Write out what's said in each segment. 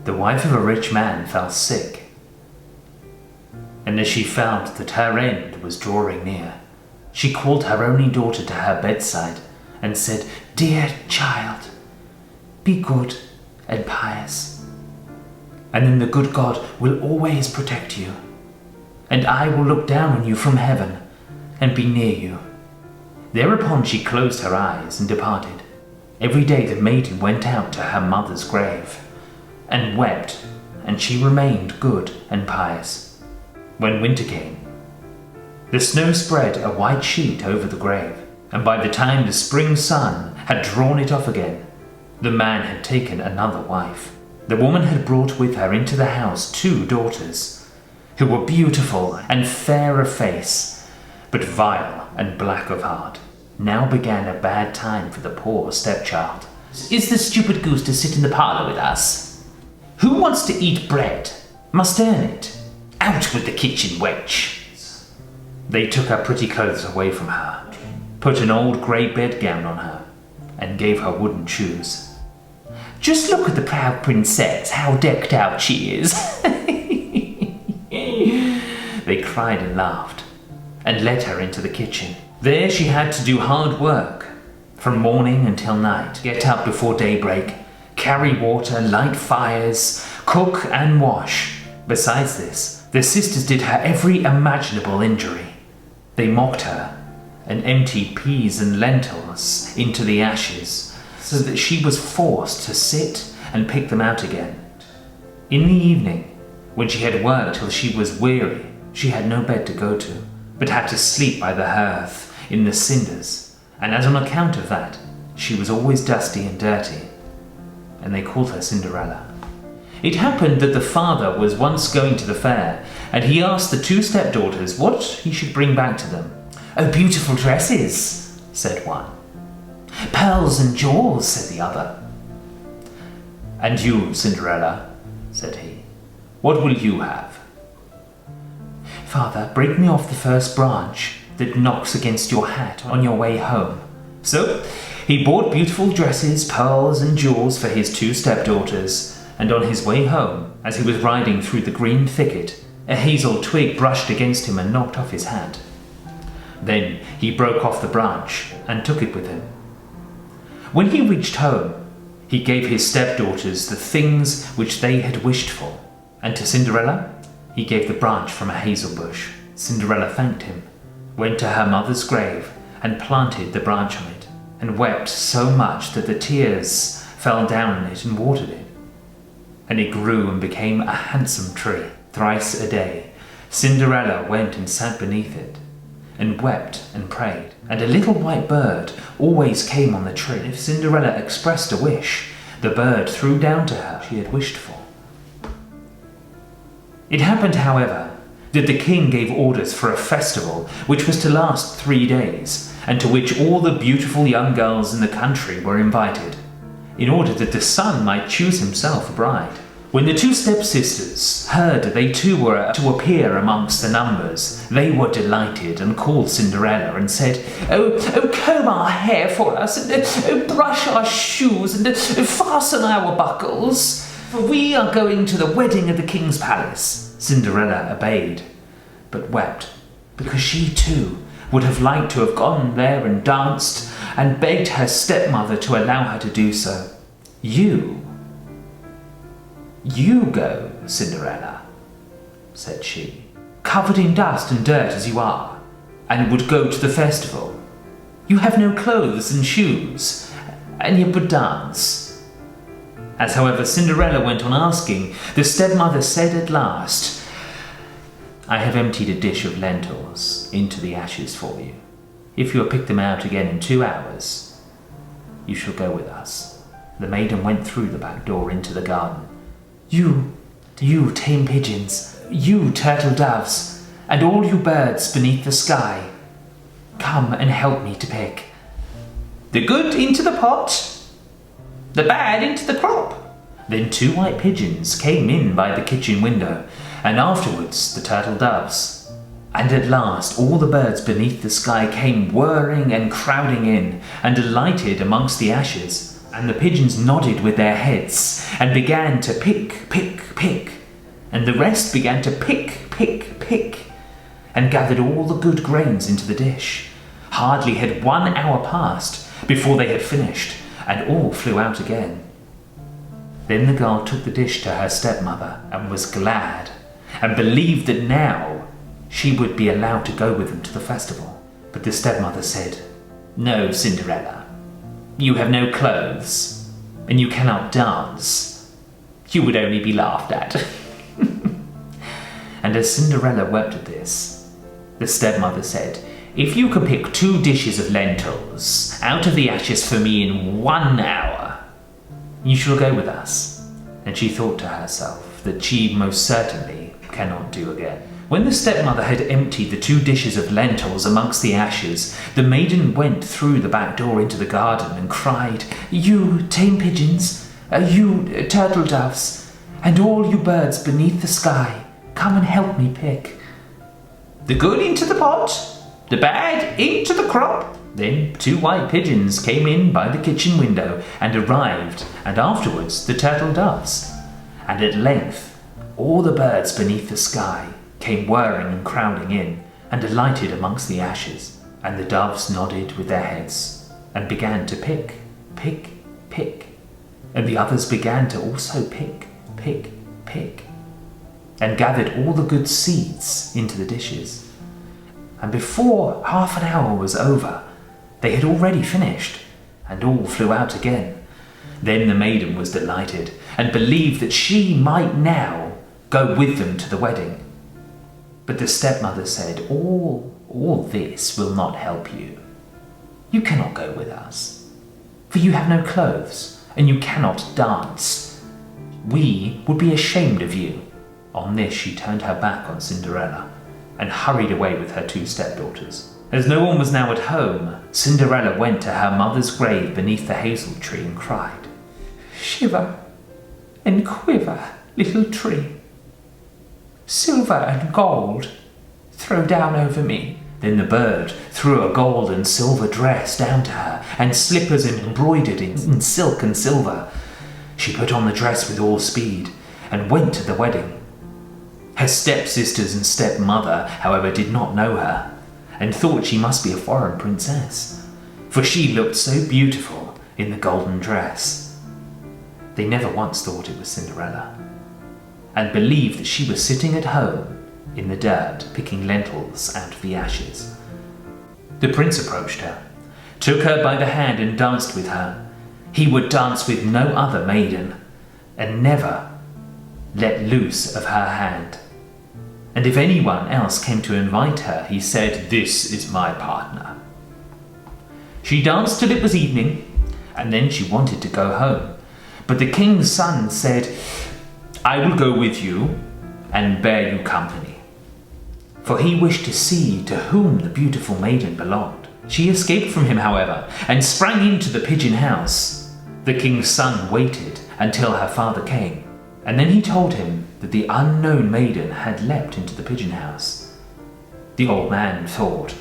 the wife of a rich man fell sick, and as she found that her end was drawing near, she called her only daughter to her bedside and said, "Dear child, be good and pious, and then the good God will always protect you, and I will look down on you from heaven and be near you." Thereupon she closed her eyes and departed. Every day the maiden went out to her mother's grave and wept, and she remained good and pious. When winter came, the snow spread a white sheet over the grave, and by the time the spring sun had drawn it off again, the man had taken another wife. The woman had brought with her into the house 2 daughters, who were beautiful and fair of face, but vile and black of heart. Now began a bad time for the poor stepchild. "Is the stupid goose to sit in the parlour with us? Who wants to eat bread must earn it. Out with the kitchen wench." They took her pretty clothes away from her, put an old grey bedgown on her, and gave her wooden shoes. "Just look at the proud princess, how decked out she is." They cried and laughed, and led her into the kitchen. There she had to do hard work, from morning until night. Get up before daybreak, carry water, light fires, cook and wash. Besides this, the sisters did her every imaginable injury. They mocked her and emptied peas and lentils into the ashes, so that she was forced to sit and pick them out again. In the evening, when she had worked till she was weary, she had no bed to go to, but had to sleep by the hearth in the cinders, and as on account of that, she was always dusty and dirty, and they called her Cinderella. It happened that the father was once going to the fair, and he asked the 2 stepdaughters what he should bring back to them. "Oh, beautiful dresses," said one. "Pearls and jewels," said the other. "And you, Cinderella," said he, "what will you have?" "Father, break me off the first branch that knocks against your hat on your way home." So he bought beautiful dresses, pearls and jewels for his 2 stepdaughters, and on his way home, as he was riding through the green thicket, a hazel twig brushed against him and knocked off his hat. Then he broke off the branch and took it with him. When he reached home, he gave his stepdaughters the things which they had wished for, and to Cinderella he gave the branch from a hazel bush. Cinderella thanked him, went to her mother's grave and planted the branch on it, and wept so much that the tears fell down on it and watered it. And it grew and became a handsome tree. Thrice a day Cinderella went and sat beneath it, and wept and prayed, and a little white bird always came on the tree. If Cinderella expressed a wish, the bird threw down to her what she had wished for. It happened, however, that the king gave orders for a festival which was to last 3 days, and to which all the beautiful young girls in the country were invited, in order that the son might choose himself a bride. When the 2 stepsisters heard that they too were to appear amongst the numbers, they were delighted and called Cinderella and said, Oh, comb our hair for us, and brush our shoes, and fasten our buckles, for we are going to the wedding at the king's palace." Cinderella obeyed, but wept, because she too would have liked to have gone there and danced, and begged her stepmother to allow her to do so. You go, Cinderella," said she, "covered in dust and dirt as you are, and would go to the festival. You have no clothes and shoes, and yet would dance." As, however, Cinderella went on asking, the stepmother said at last, "I have emptied a dish of lentils into the ashes for you. If you will pick them out again in 2 hours, you shall go with us." The maiden went through the back door into the garden. You tame pigeons, you turtle doves, and all you birds beneath the sky, come and help me to pick. The good into the pot, the bad into the crop." Then 2 white pigeons came in by the kitchen window, and afterwards the turtle doves. And at last all the birds beneath the sky came whirring and crowding in, and alighted amongst the ashes. And the pigeons nodded with their heads and began to pick, pick, pick. And the rest began to pick, pick, pick, and gathered all the good grains into the dish. Hardly had 1 hour passed before they had finished, and all flew out again. Then the girl took the dish to her stepmother and was glad, and believed that now she would be allowed to go with them to the festival. But the stepmother said, "No, Cinderella, you have no clothes, and you cannot dance. You would only be laughed at." And as Cinderella wept at this, the stepmother said, "If you can pick 2 dishes of lentils out of the ashes for me in 1 hour, you shall go with us." And she thought to herself that she most certainly cannot do again. When the stepmother had emptied the 2 dishes of lentils amongst the ashes, the maiden went through the back door into the garden and cried, "You tame pigeons, you turtle doves, and all you birds beneath the sky, come and help me pick. The good into the pot, the bad into the crop." Then 2 white pigeons came in by the kitchen window and arrived, and afterwards the turtle doves. And at length all the birds beneath the sky came whirring and crowding in, and alighted amongst the ashes. And the doves nodded with their heads, and began to pick, pick, pick. And the others began to also pick, pick, pick, and gathered all the good seeds into the dishes. And before half an hour was over, they had already finished, and all flew out again. Then the maiden was delighted, and believed that she might now go with them to the wedding. But the stepmother said, all this will not help you. You cannot go with us, for you have no clothes, and you cannot dance. We would be ashamed of you." On this she turned her back on Cinderella, and hurried away with her 2 stepdaughters. As no one was now at home, Cinderella went to her mother's grave beneath the hazel tree and cried, "Shiver and quiver, little tree. Silver and gold throw down over me." Then the bird threw a gold and silver dress down to her, and slippers embroidered in silk and silver. She put on the dress with all speed, and went to the wedding. Her stepsisters and stepmother, however, did not know her, and thought she must be a foreign princess, for she looked so beautiful in the golden dress. They never once thought it was Cinderella, and believed that she was sitting at home in the dirt picking lentils out of the ashes. The prince approached her, took her by the hand and danced with her. He would dance with no other maiden, and never let loose of her hand. And if anyone else came to invite her, he said, "This is my partner." She danced till it was evening, and then she wanted to go home. But the king's son said, "I will go with you and bear you company." For he wished to see to whom the beautiful maiden belonged. She escaped from him, however, and sprang into the pigeon house. The king's son waited until her father came, and then he told him that the unknown maiden had leapt into the pigeon house. The old man thought,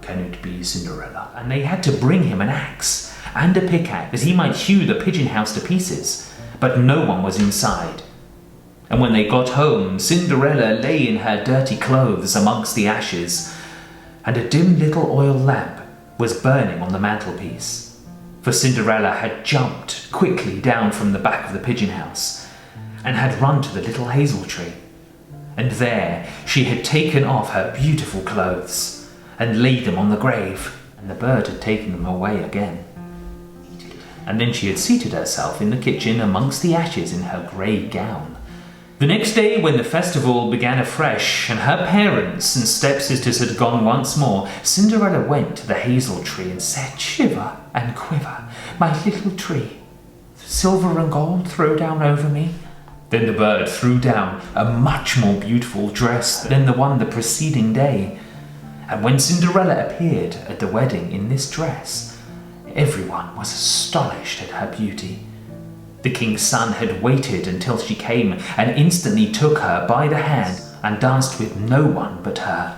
"Can it be Cinderella?" And they had to bring him an axe and a pickaxe that he might hew the pigeon house to pieces, but no one was inside. And when they got home, Cinderella lay in her dirty clothes amongst the ashes, and a dim little oil lamp was burning on the mantelpiece. For Cinderella had jumped quickly down from the back of the pigeon house, and had run to the little hazel tree. And there she had taken off her beautiful clothes, and laid them on the grave, and the bird had taken them away again. And then she had seated herself in the kitchen amongst the ashes in her grey gown. The next day, when the festival began afresh, and her parents and stepsisters had gone once more, Cinderella went to the hazel tree and said, "Shiver and quiver, my little tree. Silver and gold throw down over me." Then the bird threw down a much more beautiful dress than the one the preceding day. And when Cinderella appeared at the wedding in this dress, everyone was astonished at her beauty. The king's son had waited until she came, and instantly took her by the hand and danced with no one but her.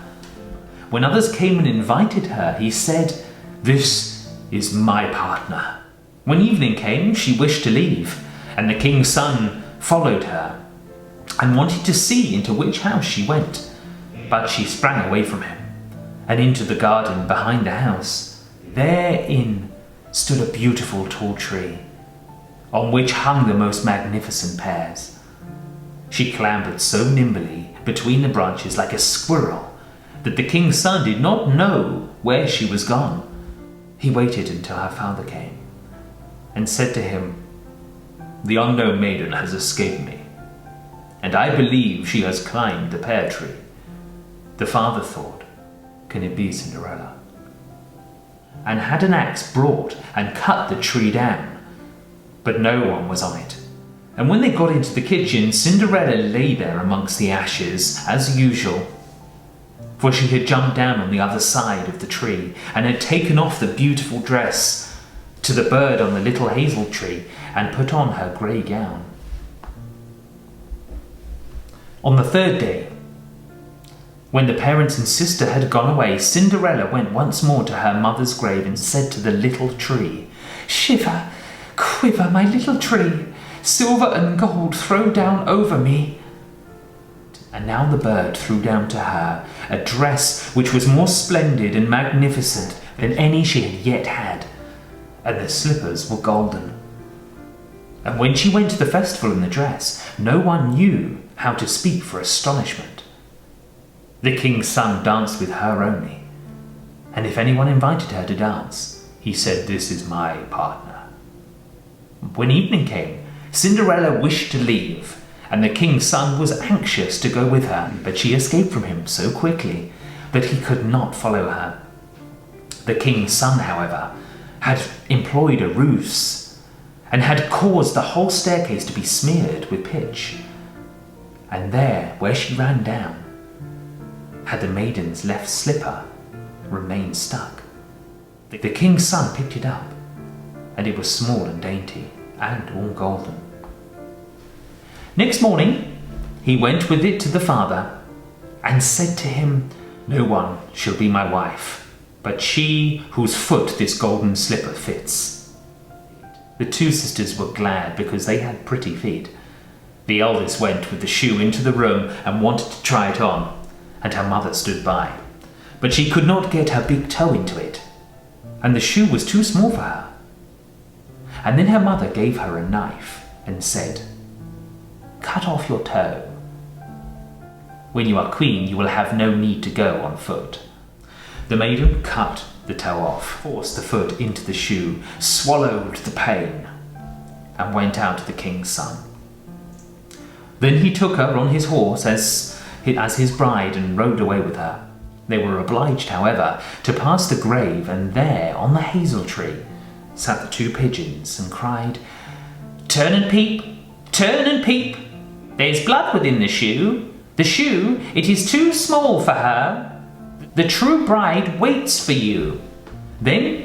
When others came and invited her, he said, "This is my partner. When evening came, she wished to leave, and the king's son followed her and wanted to see into which house she went. But she sprang away from him and into the garden behind the house. Therein stood a beautiful tall tree, on which hung the most magnificent pears. She clambered so nimbly between the branches like a squirrel that the king's son did not know where she was gone. He waited until her father came and said to him, "The unknown maiden has escaped me, and I believe she has climbed the pear tree." The father thought, "Can it be Cinderella?" and had an axe brought and cut the tree down, but no one was on it. And when they got into the kitchen, Cinderella lay there amongst the ashes as usual, for she had jumped down on the other side of the tree and had taken off the beautiful dress to the bird on the little hazel tree and put on her grey gown. On the third day, when the parents and sister had gone away, Cinderella went once more to her mother's grave and said to the little tree, "Shiver, quiver, my little tree, silver and gold throw down over me." And now the bird threw down to her a dress which was more splendid and magnificent than any she had yet had, and the slippers were golden. And when she went to the festival in the dress, no one knew how to speak for astonishment. The king's son danced with her only, and if anyone invited her to dance, he said, "This is my partner." When evening came, Cinderella wished to leave, and the king's son was anxious to go with her, but she escaped from him so quickly that he could not follow her. The king's son, however, had employed a ruse and had caused the whole staircase to be smeared with pitch. And there, where she ran down, had the maiden's left slipper remained stuck. The king's son picked it up, and it was small and dainty, and all golden. Next morning, he went with it to the father, and said to him, "No one shall be my wife, but she whose foot this golden slipper fits." The two sisters were glad because they had pretty feet. The eldest went with the shoe into the room and wanted to try it on, and her mother stood by. But she could not get her big toe into it, and the shoe was too small for her. And then her mother gave her a knife and said, "Cut off your toe. When you are queen, you will have no need to go on foot." The maiden cut the toe off, forced the foot into the shoe, swallowed the pain, and went out to the king's son. Then he took her on his horse as his bride and rode away with her. They were obliged, however, to pass the grave, and there, on the hazel tree, sat the two pigeons and cried, "Turn and peep, turn and peep. There's blood within the shoe. The shoe, it is too small for her. The true bride waits for you." Then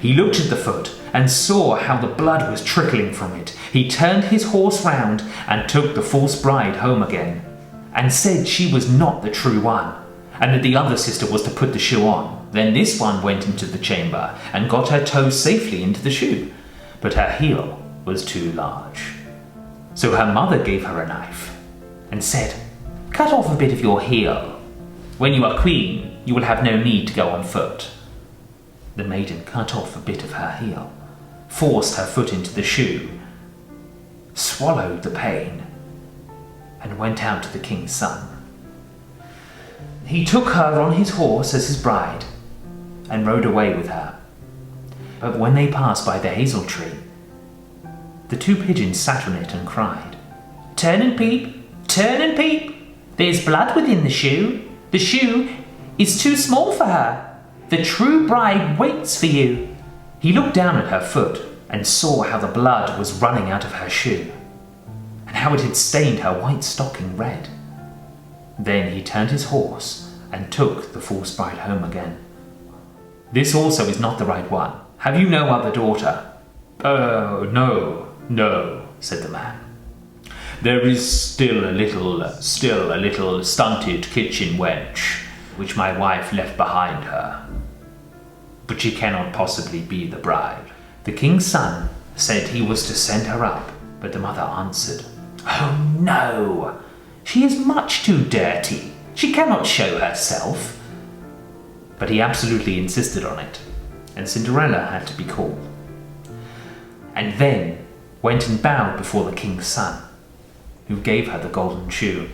he looked at the foot and saw how the blood was trickling from it. He turned his horse round and took the false bride home again, and said she was not the true one, and that the other sister was to put the shoe on. Then this one went into the chamber and got her toe safely into the shoe, but her heel was too large. So her mother gave her a knife and said, "Cut off a bit of your heel. When you are queen, you will have no need to go on foot." The maiden cut off a bit of her heel, forced her foot into the shoe, swallowed the pain, and went out to the king's son. He took her on his horse as his bride and rode away with her. But when they passed by the hazel tree, the two pigeons sat on it and cried, "Turn and peep, turn and peep. There's blood within the shoe. The shoe is too small for her. The true bride waits for you." He looked down at her foot and saw how the blood was running out of her shoe, and how it had stained her white stocking red. Then he turned his horse and took the false bride home again. "This also is not the right one. Have you no other daughter?" "Oh, no," said the man. "There is still a little stunted kitchen wench, which my wife left behind her. But she cannot possibly be the bride." The king's son said he was to send her up, but the mother answered, "Oh no, she is much too dirty. She cannot show herself." But he absolutely insisted on it, and Cinderella had to be called. And then went and bowed before the king's son, who gave her the golden shoe.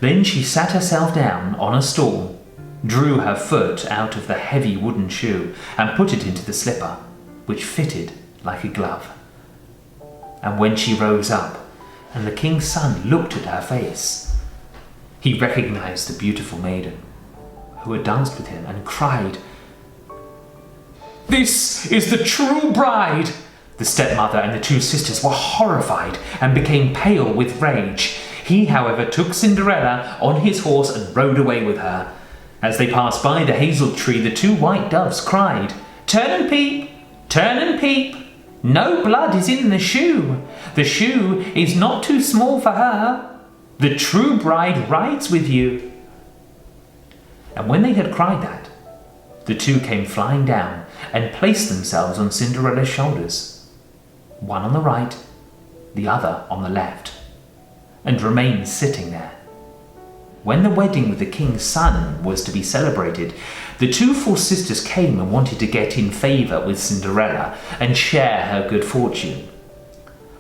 Then she sat herself down on a stool, drew her foot out of the heavy wooden shoe, and put it into the slipper, which fitted like a glove. And when she rose up, and the king's son looked at her face, he recognized the beautiful maiden who had danced with him, and cried, "This is the true bride!" The stepmother and the two sisters were horrified and became pale with rage. He, however, took Cinderella on his horse and rode away with her. As they passed by the hazel tree, the two white doves cried, "Turn and peep! Turn and peep! No blood is in the shoe. The shoe is not too small for her. The true bride rides with you." And when they had cried that, the two came flying down and placed themselves on Cinderella's shoulders, one on the right, the other on the left, and remained sitting there. When the wedding with the king's son was to be celebrated, the two four sisters came and wanted to get in favour with Cinderella and share her good fortune.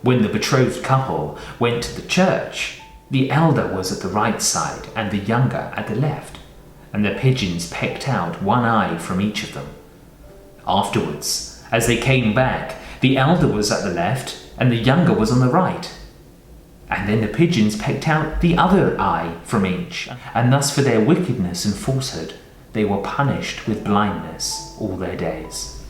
When the betrothed couple went to the church, the elder was at the right side and the younger at the left, and the pigeons pecked out one eye from each of them. Afterwards, as they came back, the elder was at the left and the younger was on the right. And then the pigeons pecked out the other eye from each, and thus for their wickedness and falsehood they were punished with blindness all their days.